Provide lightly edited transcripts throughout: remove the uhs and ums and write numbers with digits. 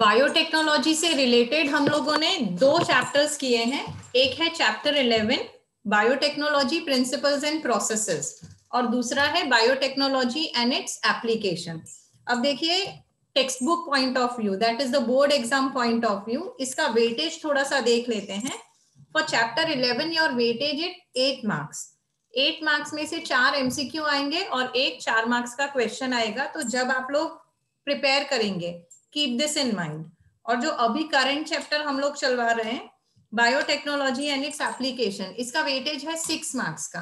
Biotechnology से related हम लोगों ने 2 चैप्टर्स किए हैं। एक है chapter 11 biotechnology principles and processes और दूसरा है बायोटेक्नोलॉजी एंड इट्स एप्लीकेशन। अब देखिए text book point of view, that is the board exam point of view, इसका वेटेज थोड़ा सा देख लेते हैं। For chapter 11 your weightage it 8 marks. 8 marks में से 4 एमसीक्यू आएंगे और एक 4 मार्क्स का क्वेश्चन आएगा। तो जब आप लोग प्रिपेयर करेंगे कीप दिस इन माइंड। और जो अभी करंट चैप्टर हम लोग चलवा रहे हैं बायोटेक्नोलॉजी एंड इट्स एप्लीकेशन, इसका वेटेज है 6 मार्क्स का।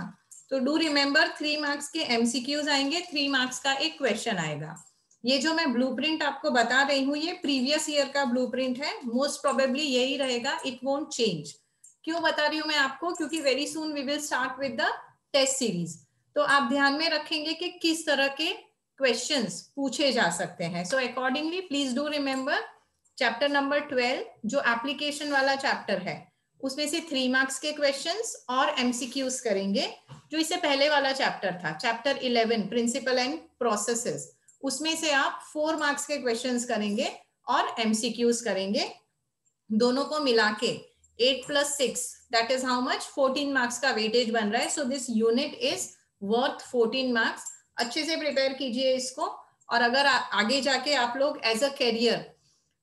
तो डू रिमेंबर 3 मार्क्स के एमसीक्यूज आएंगे, 3 मार्क्स का एक क्वेश्चन आएगा। ये जो मैं ब्लूप्रिंट आपको बता रही हूँ ये प्रीवियस ईयर का ब्लूप्रिंट है, मोस्ट प्रोबेबली यही रहेगा, इट वोंट चेंज। क्यों बता रही हूँ मैं आपको, क्योंकि very soon we will start with the test series. तो आप ध्यान में रखेंगे कि किस तरह के क्वेश्चंस पूछे जा सकते हैं। So accordingly please do remember chapter number 12 जो एप्लीकेशन वाला चैप्टर है उसमें से 3 मार्क्स के क्वेश्चंस और एमसीक्यूज करेंगे। जो इससे पहले वाला चैप्टर था चैप्टर 11 प्रिंसिपल एंड प्रोसेसेस, उसमें से आप 4 मार्क्स के क्वेश्चंस करेंगे और एमसीक्यूज करेंगे। दोनों को मिला के 8 + 6 that is how much, 14 marks का वेटेज बन रहा है। So this unit is worth 14 marks. अच्छे से प्रिपेयर कीजिए इसको। और अगर आगे जाके आप लोग एज अ कैरियर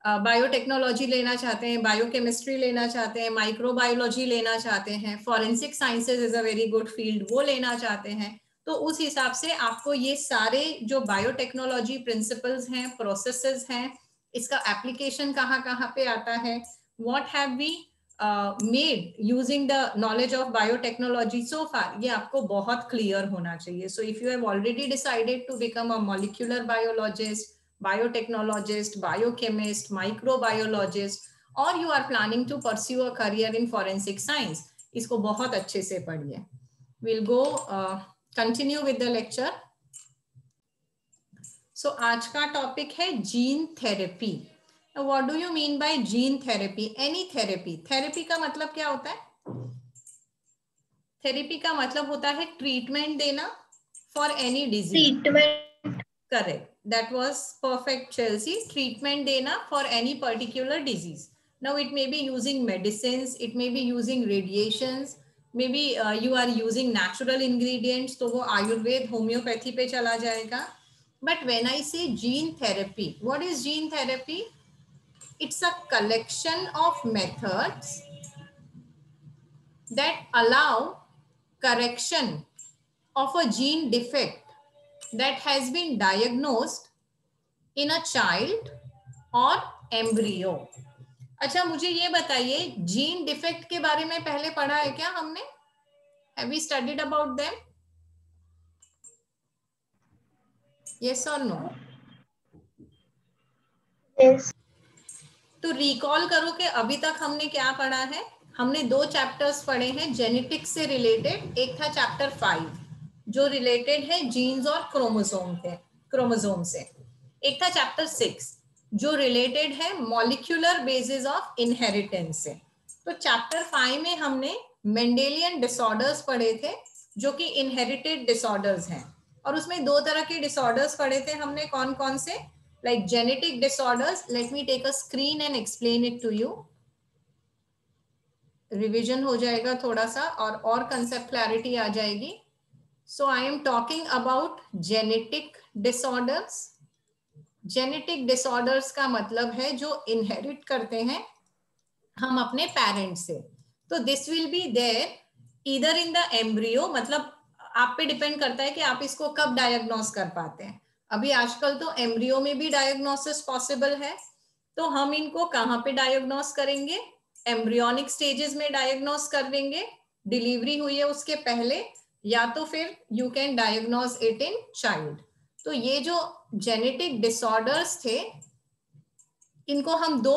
बायोटेक्नोलॉजी लेना चाहते हैं, बायोकेमिस्ट्री लेना चाहते हैं, माइक्रोबायोलॉजी लेना चाहते हैं, forensic sciences is a very good field, वो लेना चाहते हैं, तो उस हिसाब से आपको ये सारे जो बायोटेक्नोलॉजी प्रिंसिपल्स हैं, प्रोसेसेस हैं, इसका एप्लीकेशन कहाँ कहाँ पे आता है, what have we made using the knowledge of biotechnology so far, ये आपको बहुत क्लियर होना चाहिए। So if you have already decided to become a molecular biologist, biotechnologist, biochemist, microbiologist, or you are planning to pursue a career in forensic science, इसको बहुत अच्छे से पढ़िए। We'll go continue with the lecture. So आज का topic है gene therapy. What do you mean by gene therapy? Any therapy. Therapy का मतलब क्या होता है? थेरेपी का मतलब होता है ट्रीटमेंट देना for any disease. Treatment, correct, that was perfect Chelsea. Treatment dena for any particular disease. Now it may be using medicines, it may be using radiations, maybe you are using natural ingredients, तो वो Ayurveda homeopathy पे चला जाएगा। But when I say gene therapy, what is gene therapy? It's a collection of methods that allow correction of a gene defect that has been diagnosed in a child or embryo. अच्छा मुझे ये बताइए gene defect के बारे में पहले पढ़ा है क्या हमने? Have we studied about them? Yes or no? yes, तो रिकॉल करो कि अभी तक हमने क्या पढ़ा है। हमने 2 चैप्टर्स पढ़े हैं जेनेटिक्स से रिलेटेड। एक था चैप्टर 5 जो रिलेटेड है जीन्स और क्रोमोसोम से। एक था चैप्टर 6 जो रिलेटेड है मॉलिक्यूलर बेसिस ऑफ इनहेरिटेंस से। तो चैप्टर 5 में हमने मेंडेलियन डिसऑर्डर्स पढ़े थे जो कि इनहेरिटेड डिसऑर्डर्स हैं, और उसमें 2 तरह के डिसऑर्डर्स पढ़े थे हमने। कौन कौन से? like genetic disorders. Let me take a screen and explain it to you. Revision हो जाएगा थोड़ा सा और कंसेप्ट क्लैरिटी आ जाएगी। So I am talking about genetic disorders. Genetic disorders का मतलब है जो इनहेरिट करते हैं हम अपने पेरेंट्स से। तो this will be there either in the embryo, मतलब आप पे डिपेंड करता है कि आप इसको कब डायग्नोस कर पाते हैं। अभी आजकल तो एम्ब्रियो में भी डायग्नोसिस पॉसिबल है, तो हम इनको कहाँ पे डायग्नोस करेंगे? एम्ब्रियोनिक स्टेजेस में डायग्नोस कर देंगे, डिलीवरी हुई है उसके पहले, या तो फिर you can diagnose it in child. तो ये जो जेनेटिक डिसऑर्डर्स थे इनको हम 2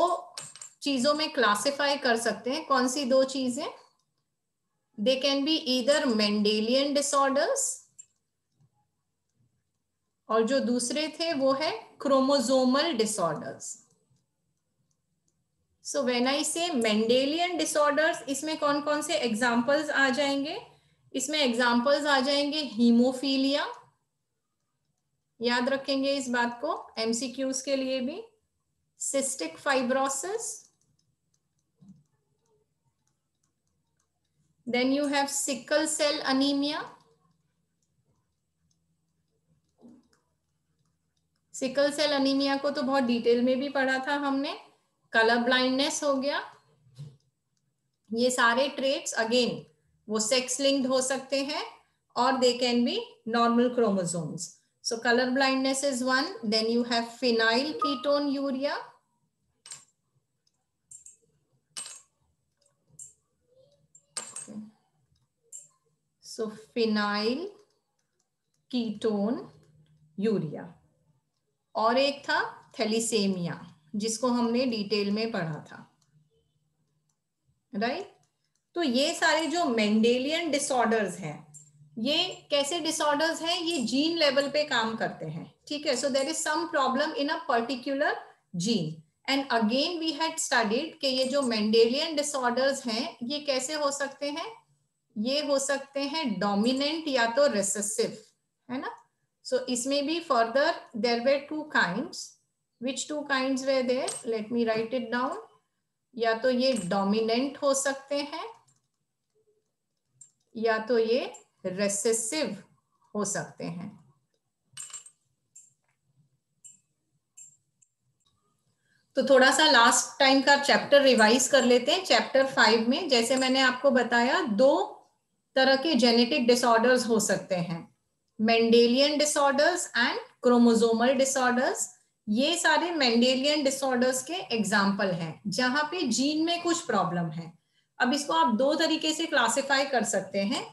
चीजों में क्लासिफाई कर सकते हैं। कौन सी 2 चीजें? दे can be either Mendelian disorders, और जो दूसरे थे वो है chromosomal disorders. So when I से मेंडेलियन डिसऑर्डर्स, इसमें कौन कौन से एग्जांपल्स आ जाएंगे? इसमें एग्जांपल्स आ जाएंगे हीमोफीलिया, याद रखेंगे इस बात को एमसीक्यूज के लिए भी। cystic fibrosis, then you have sickle cell anemia, sickle cell anaemia को तो बहुत डिटेल में भी पढ़ा था हमने। कलर ब्लाइंडनेस हो गया। ये सारे ट्रेट्स अगेन वो सेक्स लिंक्ड हो सकते हैं और they can be normal chromosomes. So colour blindness is one. Then you have phenylketonuria, so phenylketonuria. और एक था थैलीसेमिया जिसको हमने डिटेल में पढ़ा था, राइट। तो ये सारे जो मेंडेलियन डिसऑर्डर्स हैं, ये कैसे डिसऑर्डर्स हैं, ये जीन लेवल पे काम करते हैं, ठीक है। So there is some problem in a particular gene and again we had studied कि ये जो मेंडेलियन डिसऑर्डर्स हैं ये कैसे हो सकते हैं, ये हो सकते हैं डोमिनेंट या तो रिसेसिव, है ना। सो इसमें भी further there were two kinds, which two kinds were there, let me write it down. या तो ये डोमिनेंट हो सकते हैं या तो ये रिसेसिव हो सकते हैं। तो थोड़ा सा लास्ट टाइम का चैप्टर रिवाइज कर लेते हैं। चैप्टर 5 में जैसे मैंने आपको बताया, दो तरह के जेनेटिक डिसऑर्डर्स हो सकते हैं, Mendelian disorders and chromosomal disorders. ये सारे मेंडेलियन डिसऑर्डर्स के एग्जाम्पल हैं जहां पे जीन में कुछ प्रॉब्लम है। अब इसको आप दो तरीके से क्लासिफाई कर सकते हैं,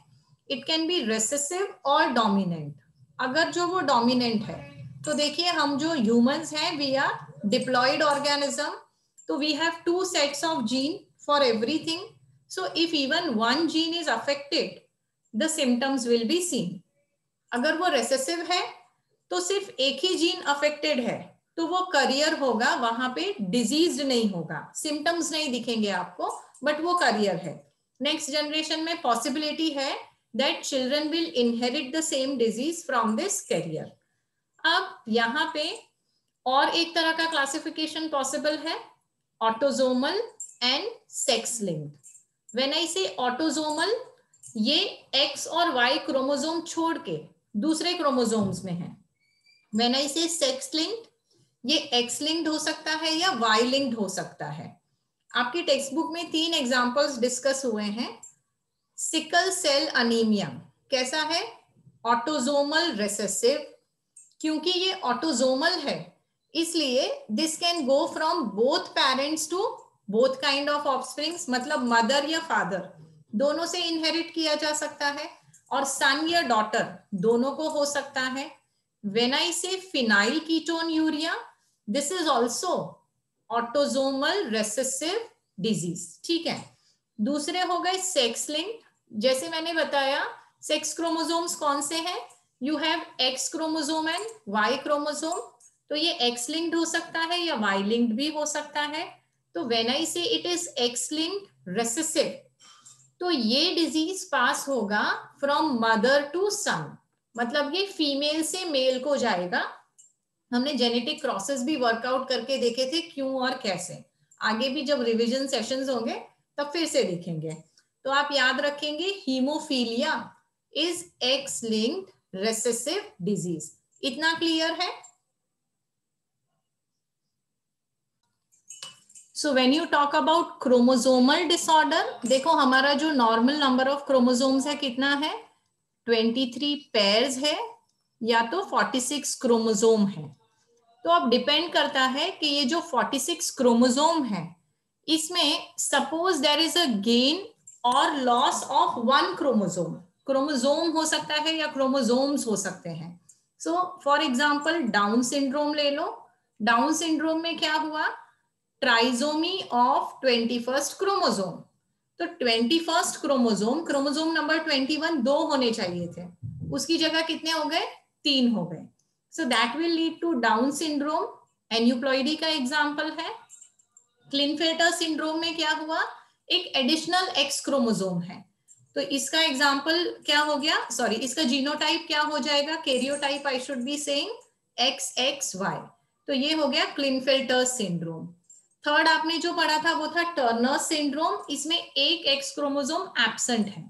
इट कैन बी रेसेसिव और डोमिनेंट। अगर जो वो डोमिनेंट है तो देखिए हम जो ह्यूमंस हैं वी आर डिप्लॉयड ऑर्गेनिज्म, तो we have two sets of gene for everything. So if even one gene is affected the symptoms will be seen. अगर वो रेसेसिव है तो सिर्फ एक ही जीन अफेक्टेड है तो वो करियर होगा, वहां पे डिजीज नहीं होगा, सिम्टम्स नहीं दिखेंगे आपको, बट वो करियर है। नेक्स्ट जनरेशन में पॉसिबिलिटी है that children will inherit the same disease from this carrier। अब यहाँ पे और एक तरह का क्लासिफिकेशन पॉसिबल है, autosomal and sex linked. When I से ऑटोजोमल, ये एक्स और वाई क्रोमोसोम छोड़ के दूसरे क्रोमोसोम्स में है। व्हेन आई से सेक्स लिंक्ड, ये एक्स लिंक्ड हो सकता है या वाई लिंक्ड हो सकता है। आपकी टेक्स्ट बुक में 3 एग्जांपल्स डिस्कस हुए हैं। सिकल सेल अनीमिया कैसा है, ऑटोजोमल रेसेसिव। क्योंकि ये ऑटोजोमल है इसलिए this can go from both parents to both kind of offsprings, मतलब मदर या फादर दोनों से इनहेरिट किया जा सकता है, और सन या डॉटर दोनों को हो सकता है। व्हेन आई से phenyl ketone urea, this is also autosomal recessive disease, ठीक है। दूसरे हो गए सेक्स लिंक्ड। जैसे मैंने बताया सेक्स क्रोमोसोम्स कौन से हैं, you have X chromosome and Y chromosome, तो ये एक्स लिंक्ड हो सकता है या वाई लिंक्ड भी हो सकता है। तो व्हेन आई से it is x linked recessive, तो ये डिजीज पास होगा फ्रॉम मदर टू सन, मतलब ये फीमेल से मेल को जाएगा। हमने जेनेटिक क्रॉसेस भी वर्कआउट करके देखे थे क्यों और कैसे, आगे भी जब रिवीजन सेशंस होंगे तब फिर से देखेंगे। तो आप याद रखेंगे haemophilia is x linked recessive disease. इतना क्लियर है। So when you talk about chromosomal disorder, देखो हमारा जो नॉर्मल नंबर ऑफ क्रोमोसोम्स है कितना है, 23 पेयर्स है या तो 46 क्रोमोसोम है। तो अब डिपेंड करता है कि ये जो 46 क्रोमोसोम है इसमें suppose there is a gain और loss of one chromosome, chromosome हो सकता है या क्रोमोसोम्स हो सकते हैं। So for example down syndrome ले लो। डाउन सिंड्रोम में क्या हुआ, ट्राइजोमी ऑफ 21st क्रोमोसोम। तो 21st क्रोमोसोम, क्रोमोसोम नंबर 21 दो होने चाहिए थे, उसकी जगह कितने हो गए, 3 हो गए। So that will lead to Down syndrome. Aneuploidy का एग्जांपल है। क्लिनफेल्टर सिंड्रोम में क्या हुआ, एक एडिशनल एक्स क्रोमोसोम है, तो इसका एग्जांपल क्या हो गया, सॉरी इसका जीनोटाइप क्या हो जाएगा, karyotype I should be saying XXY। तो ये हो गया क्लिनफेल्टर सिंड्रोम। थर्ड आपने जो पढ़ा था वो था टर्नर सिंड्रोम, इसमें एक एक्स क्रोमोसोम एब्सेंट है,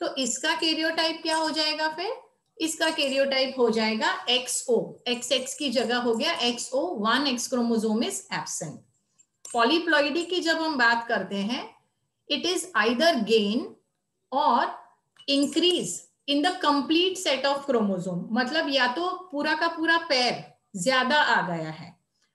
तो इसका कैरियोटाइप क्या हो जाएगा फिर, इसका कैरियोटाइप हो जाएगा XO, XX की जगह हो गया XO, 1 x chromosome is absent. Polyploidy की जब हम बात करते हैं, इट इज आइदर गेन और increase in the complete set of chromosome, मतलब या तो पूरा का पूरा पेयर ज्यादा आ गया है।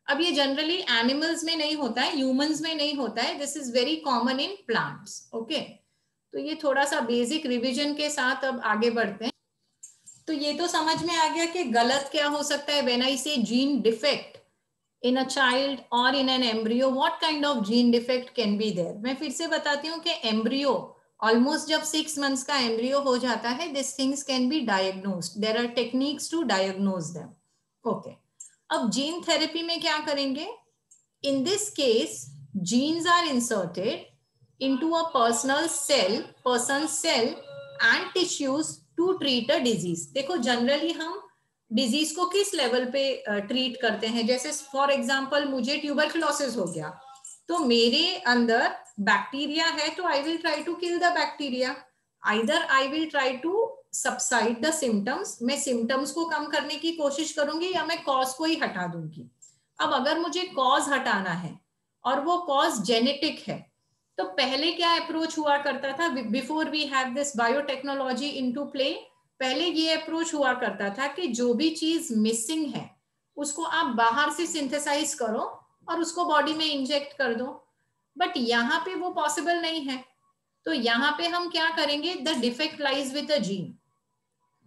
अब ये जनरली एनिमल्स में नहीं होता है, ह्यूमंस में नहीं होता है, this is very common in plants. Okay, तो ये थोड़ा सा बेसिक रिवीजन के साथ अब आगे बढ़ते हैं। तो ये तो समझ में आ गया कि गलत क्या हो सकता है, व्हेन आई से gene defect in a child or in an embryo, what kind of gene defect can be there? मैं फिर से बताती हूँ कि embryo almost जब 6 months का embryo हो जाता है, these things can be diagnosed. There are techniques to diagnose them. Okay. अब gene therapy में क्या करेंगे? In this case, genes are inserted into a person's cell and tissues to treat a disease. देखो generally हम disease को किस level पे treat करते हैं, जैसे फॉर एग्जांपल मुझे ट्यूबरकुलोसिस हो गया, तो मेरे अंदर बैक्टीरिया है, तो I will try to kill the bacteria, either I will try to subside the symptoms, मैं सिम्टम्स को कम करने की कोशिश करूंगी या मैं कॉज को ही हटा दूंगी। अब अगर मुझे कॉज हटाना है और वो कॉज जेनेटिक है, तो पहले क्या अप्रोच हुआ करता था, before we have this biotechnology into play, पहले ये अप्रोच हुआ करता था कि जो भी चीज मिसिंग है उसको आप बाहर से सिंथेसाइज करो और उसको बॉडी में इंजेक्ट कर दो, बट यहाँ पे वो पॉसिबल नहीं है। तो यहाँ पे हम क्या करेंगे, the defect lies with the gene,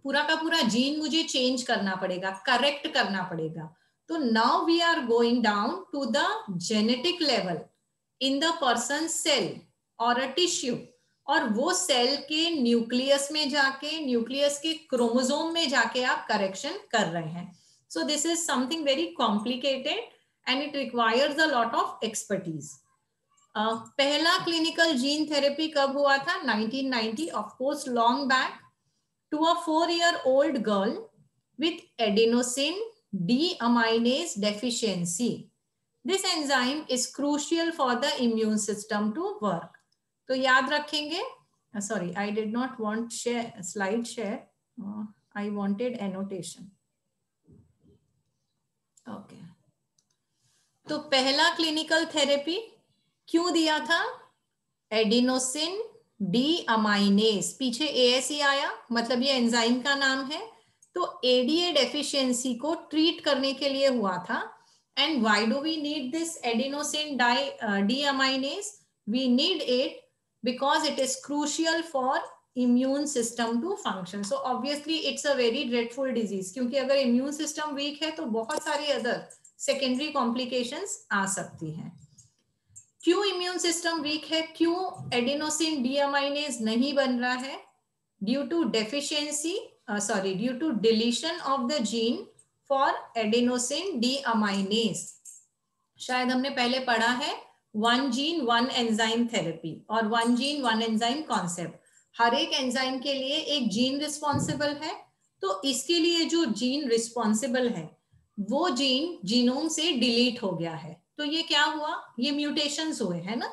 पूरा का पूरा जीन मुझे चेंज करना पड़ेगा, करेक्ट करना पड़ेगा। तो now we are going down to the genetic level in the person cell और अ टिश्यू, और वो सेल के न्यूक्लियस में जाके, न्यूक्लियस के क्रोमोसोम में जाके आप करेक्शन कर रहे हैं। So this is something very complicated and it requires a lot of expertise. पहला क्लिनिकल जीन थेरेपी कब हुआ था, 1990, of course long back, to a 4-year-old girl with adenosine deaminase deficiency. This enzyme is crucial for the immune system to work. तो याद रखेंगे, sorry I did not want share slide share, I wanted annotation. Okay, तो पहला clinical therapy क्यों दिया था, adenosine डीअमाइनेज, पीछे ASE आया, मतलब ये एंजाइम का नाम है, तो ADA डेफिशिएंसी को ट्रीट करने के लिए हुआ था। And why do we need this adenosine deaminase, we need it because it is crucial for immune system to function. So obviously it's a very dreadful disease, क्योंकि अगर immune system weak है तो बहुत सारी other secondary complications आ सकती हैं। क्यों immune system weak है, क्यों adenosine deaminase नहीं बन रहा है, due to deficiency, due to deletion of the gene for adenosine deaminase। शायद हमने पहले पढ़ा है 1 जीन 1 एंजाइम थेरेपी और 1 जीन 1 एंजाइम कॉन्सेप्ट। हर एक एंजाइम के लिए एक जीन रिस्पॉन्सिबल है, तो इसके लिए जो जीन रिस्पॉन्सिबल है वो जीन जीनोम से डिलीट हो गया है, तो ये क्या हुआ, ये म्यूटेशंस हुए है ना।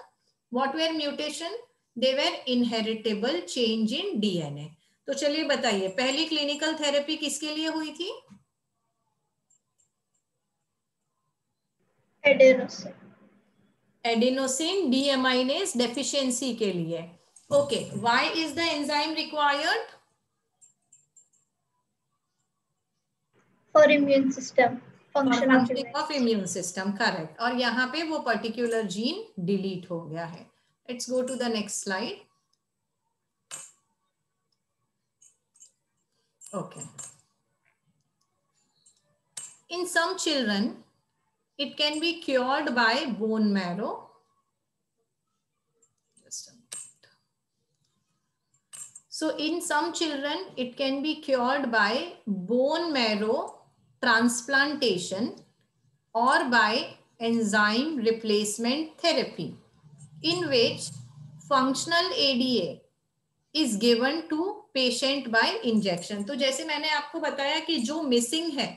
What were mutation, they were inheritable change in DNA। तो चलिए बताइए पहली क्लिनिकल थेरेपी किसके लिए हुई थी, एडिनोसिन डीअमाइनेज डेफिशिएंसी के लिए। Okay, why is the enzyme required, for immune system, functioning of immune system, correct, और यहाँ पे वो पर्टिकुलर जीन डिलीट हो गया है। Let's go to the next slide. Okay, in some children it can be cured by bone marrow. So in some children it can be cured by bone marrow transplantation or by enzyme replacement therapy, in which functional ADA is given to patient by injection। तो जैसे मैंने आपको बताया कि जो missing है,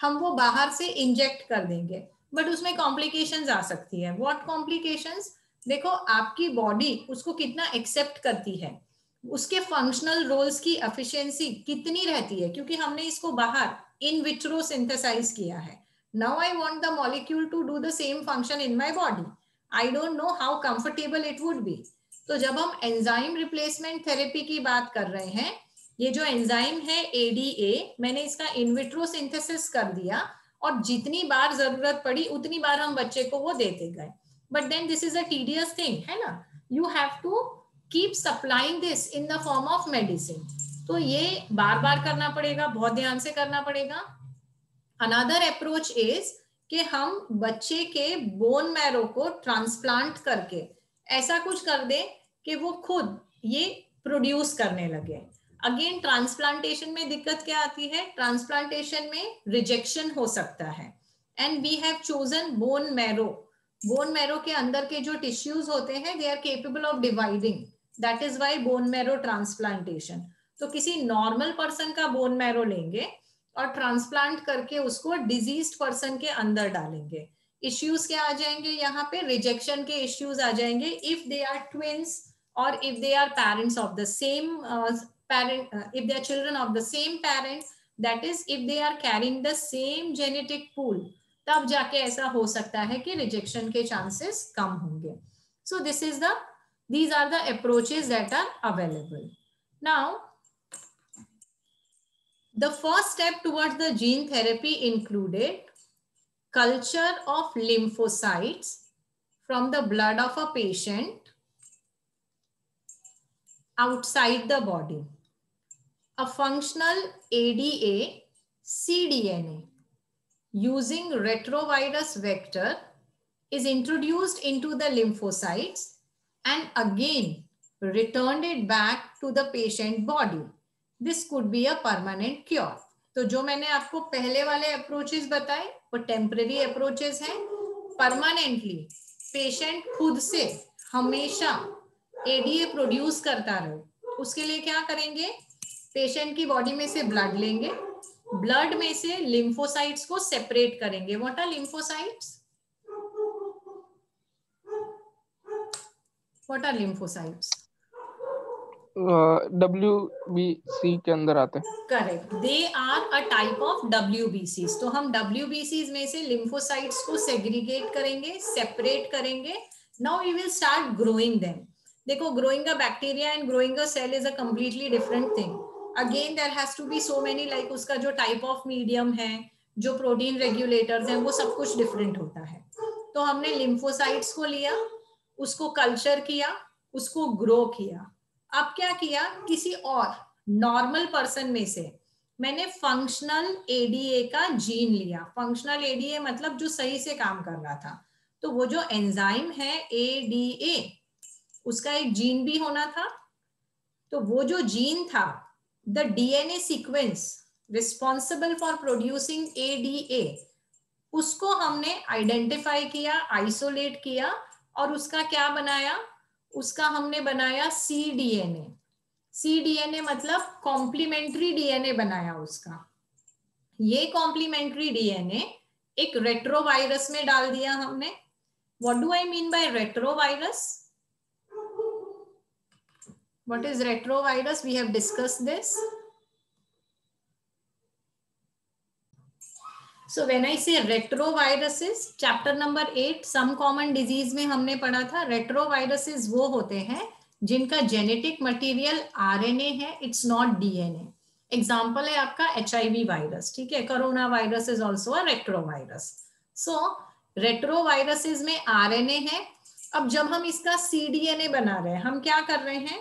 हम वो बाहर से इंजेक्ट कर देंगे, बट उसमें कॉम्प्लिकेशंस आ सकती है। What complications? देखो आपकी बॉडी उसको कितना एक्सेप्ट करती है, उसके फंक्शनल रोल्स की एफिशिएंसी कितनी रहती है, क्योंकि हमने इसको बाहर इन विट्रो सिंथेसाइज किया है। Now I want the molecule to do the same function in my body, I don't know how comfortable it would be. तो जब हम एंजाइम रिप्लेसमेंट थेरेपी की बात कर रहे हैं, ये जो एंजाइम है ADA, मैंने इसका इन विट्रो सिंथेसिस कर दिया और जितनी बार जरूरत पड़ी उतनी बार हम बच्चे को वो देते गए, but then this is a tedious thing, है ना। You have to keep supplying this in the form of medicine, तो ये बार बार करना पड़ेगा, बहुत ध्यान से करना पड़ेगा। अनदर अप्रोच इज कि हम बच्चे के बोन मैरो को ट्रांसप्लांट करके ऐसा कुछ कर दे कि वो खुद ये प्रोड्यूस करने लगे। अगेन ट्रांसप्लांटेशन में दिक्कत क्या आती है? ट्रांसप्लांटेशन में रिजेक्शन हो सकता है, and we have chosen bone marrow. Bone marrow के अंदर के जो टिश्यूज होते हैं they are capable of dividing, that is why bone marrow transplantation. तो किसी नॉर्मल पर्सन का बोन मैरो लेंगे और ट्रांसप्लांट करके उसको डिजीज्ड पर्सन के अंदर डालेंगे। इश्यूज क्या आ जाएंगे यहाँ पे? रिजेक्शन के इश्यूज आ जाएंगे इफ दे आर ट्विंस और if they are parents of the same parent, if they are children of the same parent, that is if they are carrying the same genetic pool, तब जाके ऐसा हो सकता है कि रिजेक्शन के chances कम होंगे। So these are the approaches that are available. Now, the first step towards the gene therapy included culture of lymphocytes from the blood of a patient outside the body. A functional ADA cDNA using retrovirus vector is introduced into the lymphocytes and again returned it back to the patient body. This could be a permanent cure. तो जो मैंने आपको पहले वाले approaches बताए वो temporary approaches हैं। Permanently patient खुद से हमेशा ADA प्रोड्यूस करता रहे, उसके लिए क्या करेंगे? पेशेंट की बॉडी में से ब्लड लेंगे, ब्लड में से लिम्फोसाइट्स को सेपरेट करेंगे। What are lymphocytes? What are lymphocytes? WBC के अंदर आते हैं। Correct, they are a type of WBCs। तो हम WBCs में से लिम्फोसाइट्स को सेग्रीगेट करेंगे, सेपरेट करेंगे। Now we will start growing them. देखो, growing a bacteria and growing a cell is a completely different thing. Again there has to be so many, like उसका जो टाइप ऑफ मीडियम है, जो protein regulators हैं, वो सब कुछ different होता है। तो हमने लिम्फोसाइट्स को लिया, उसको कल्चर किया, उसको ग्रो किया। अब क्या किया? किसी और नॉर्मल पर्सन में से मैंने फंक्शनल ADA का जीन लिया। फंक्शनल ADA मतलब जो सही से काम कर रहा था। तो वो जो एंजाइम है ADA, उसका एक जीन भी होना था। तो वो जो जीन था, the DNA sequence responsible for producing ADA, उसको हमने आइडेंटिफाई किया, आइसोलेट किया और उसका क्या बनाया? उसका हमने बनाया cDNA। cDNA मतलब कॉम्प्लीमेंट्री DNA बनाया उसका। ये कॉम्प्लीमेंट्री DNA एक रेट्रोवायरस में डाल दिया हमने। What do I mean by retrovirus? What is retrovirus? We have discussed this. So when I say retroviruses, chapter number 8 some common disease में हमने पढ़ा था। retroviruses वो होते हैं जिनका जेनेटिक मटेरियल RNA है, इट्स नॉट DNA। एग्जाम्पल है आपका HIV वायरस, ठीक है। Corona virus is also a retrovirus. So retroviruses में RNA है। अब जब हम इसका cDNA बना रहे हैं, हम क्या कर रहे हैं?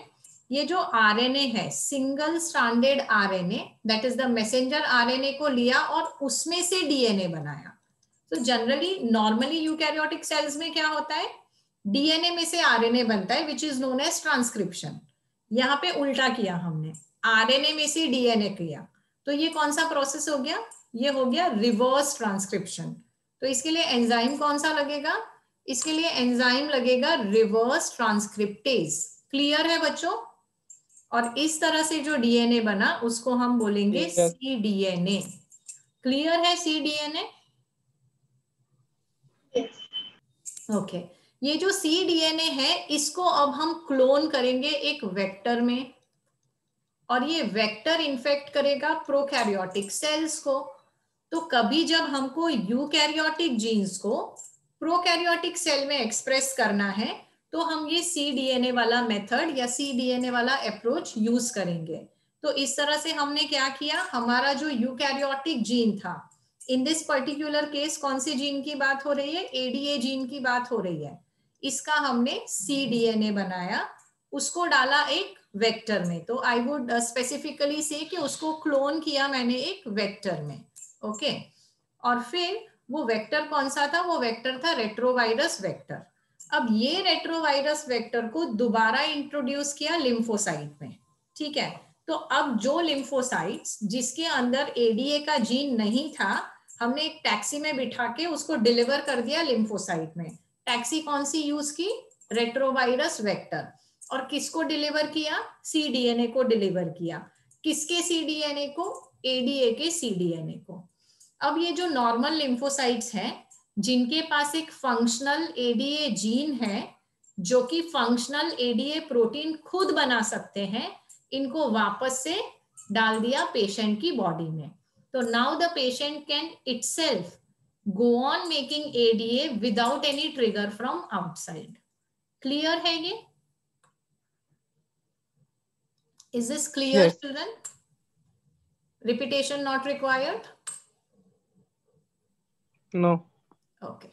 ये जो RNA है, single stranded RNA, that is the messenger RNA को लिया और उसमें से DNA बनाया। तो जनरली नॉर्मली यूकैरियोटिक सेल्स में क्या होता है? DNA में से RNA बनता है, which is known as transcription. यहाँ पे उल्टा किया हमने, RNA में से DNA किया। तो ये कौन सा प्रोसेस हो गया? ये हो गया रिवर्स ट्रांसक्रिप्शन। तो इसके लिए एंजाइम कौन सा लगेगा? इसके लिए एंजाइम लगेगा रिवर्स ट्रांसक्रिप्टेज। क्लियर है बच्चों? और इस तरह से जो DNA बना उसको हम बोलेंगे cDNA। क्लियर है cDNA? ओके ये जो cDNA है इसको अब हम क्लोन करेंगे एक वेक्टर में, और ये वेक्टर इन्फेक्ट करेगा प्रोकैरियोटिक सेल्स को। तो कभी जब हमको यूकैरियोटिक जीन्स को प्रोकैरियोटिक सेल में एक्सप्रेस करना है तो हम ये cDNA वाला मेथड या cDNA वाला अप्रोच यूज करेंगे। तो इस तरह से हमने क्या किया, हमारा जो यूकैरियोटिक जीन था, इन दिस पर्टिकुलर केस कौन सी जीन की बात हो रही है, ADA जीन की बात हो रही है, इसका हमने cDNA बनाया, उसको डाला एक वेक्टर में। तो आई वुड स्पेसिफिकली से कि उसको क्लोन किया मैंने एक वेक्टर में। ओके और फिर वो वेक्टर कौन सा था, वो वेक्टर था रेट्रोवायरस वेक्टर। अब ये रेट्रोवायरस वेक्टर को दोबारा इंट्रोड्यूस किया लिम्फोसाइट में। ठीक है, तो अब जो लिम्फोसाइट्स जिसके अंदर एडीए का जीन नहीं था, हमने एक टैक्सी में बिठा के उसको डिलीवर कर दिया लिम्फोसाइट में। टैक्सी कौन सी यूज की, रेट्रोवायरस वेक्टर। और किसको डिलीवर किया, cDNA को डिलीवर किया। किसके cDNA को, एडीए के cDNA को। अब ये जो नॉर्मल लिम्फोसाइट्स हैं जिनके पास एक फंक्शनल एडीए जीन है जो कि फंक्शनल एडीए प्रोटीन खुद बना सकते हैं, इनको वापस से डाल दिया पेशेंट की बॉडी में। तो now the patient can itself go on making ADA without any trigger from outside. Clear है ये? Is this clear, Yes. children? Repetition not required? No. Okay.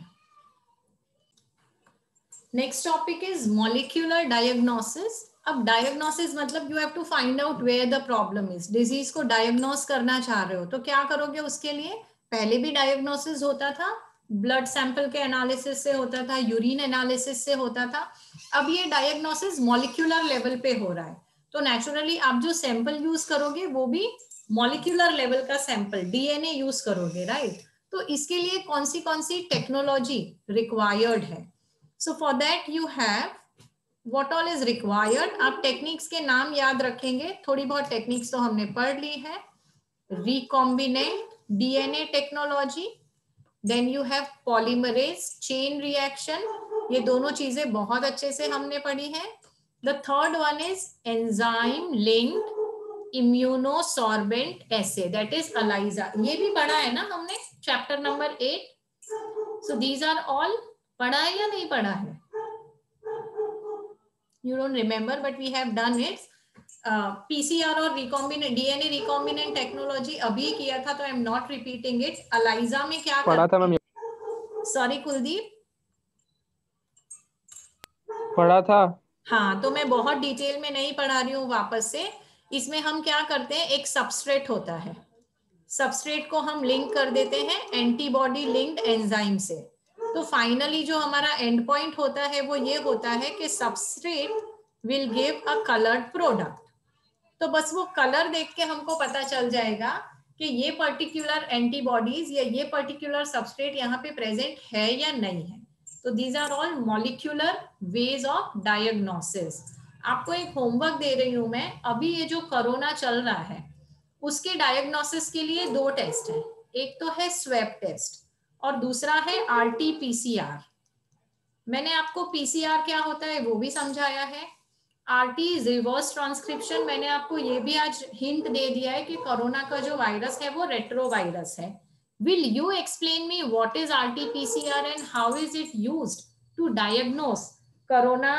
Next topic is molecular diagnosis. अब diagnosis मतलब you have to find out where the problem is. Disease को diagnose करना चाह रहे हो तो क्या करोगे उसके लिए? पहले भी diagnosis होता था, ब्लड सैंपल के एनालिसिस से होता था, यूरिन एनालिसिस से होता था। अब ये डायग्नोसिस मॉलिक्यूलर लेवल पे हो रहा है, तो नेचुरली आप जो सैंपल यूज करोगे वो भी मॉलिक्यूलर लेवल का सैंपल, डीएनए यूज करोगे, राइट? तो इसके लिए कौन सी टेक्नोलॉजी रिक्वायर्ड है? So for that you have what all is required. आप टेक्निक्स के नाम याद रखेंगे, थोड़ी बहुत टेक्निक्स तो हमने पढ़ ली है। Recombinant DNA technology, then you have polymerase chain reaction, ये दोनों चीजें बहुत अच्छे से हमने पढ़ी है। The third one is enzyme linked immunosorbent assay, that is ELISA, ये भी पढ़ा है ना हमने chapter number 8। So these are all पढ़ा है या नहीं पढ़ा है? You don't remember but we have done it. PCR और रिकॉम्बिनेंट डीएनए रिकॉम्बिनेंट टेक्नोलॉजी अभी किया था तो I am not repeating it. ELISA में क्या पढ़ा था मैम, सॉरी कुलदीप, पढ़ा था। हाँ तो मैं बहुत डिटेल में नहीं पढ़ा रही हूँ वापस से। इसमें हम क्या करते हैं, एक सबस्ट्रेट होता है, सबस्ट्रेट को हम लिंक कर देते हैं एंटीबॉडी लिंक्ड एंजाइम से। तो फाइनली जो हमारा एंड पॉइंट होता है वो ये होता है कि substrate will give a coloured product. तो बस वो कलर देख के हमको पता चल जाएगा कि ये पर्टिकुलर एंटीबॉडीज या ये पर्टिकुलर सबस्ट्रेट यहाँ पे प्रेजेंट है या नहीं है। तो these are all molecular ways of diagnosis. आपको एक होमवर्क दे रही हूं मैं, अभी ये जो कोरोना चल रहा है उसके डायग्नोसिस के लिए 2 टेस्ट है, एक तो है स्वैब टेस्ट और दूसरा है RT-PCR। मैंने आपको PCR क्या होता है वो भी समझाया है। RT इज रिवर्स ट्रांसक्रिप्शन, मैंने आपको ये भी आज हिंट दे दिया है कि कोरोना का जो वायरस है वो रेट्रोवायरस है। Will you explain me what is RT-PCR and how is it used to diagnose corona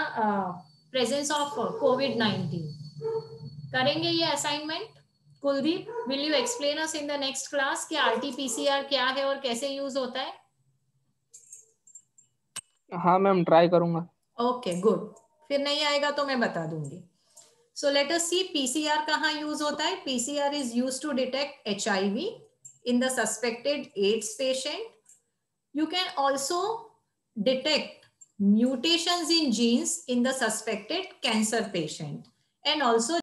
presence of COVID-19? करेंगे ये assignment? Kuldeep, will you explain us in the next class कि RT-PCR क्या है और कैसे यूज होता है? हाँ मैम, ट्राई करूंगा। ओके गुड, फिर नहीं आएगा तो मैं बता दूंगी। So let us see PCR कहाँ यूज होता है। PCR is use to detect HIV in the suspected AIDS patient. You can also detect mutations in genes in the suspected cancer patient and also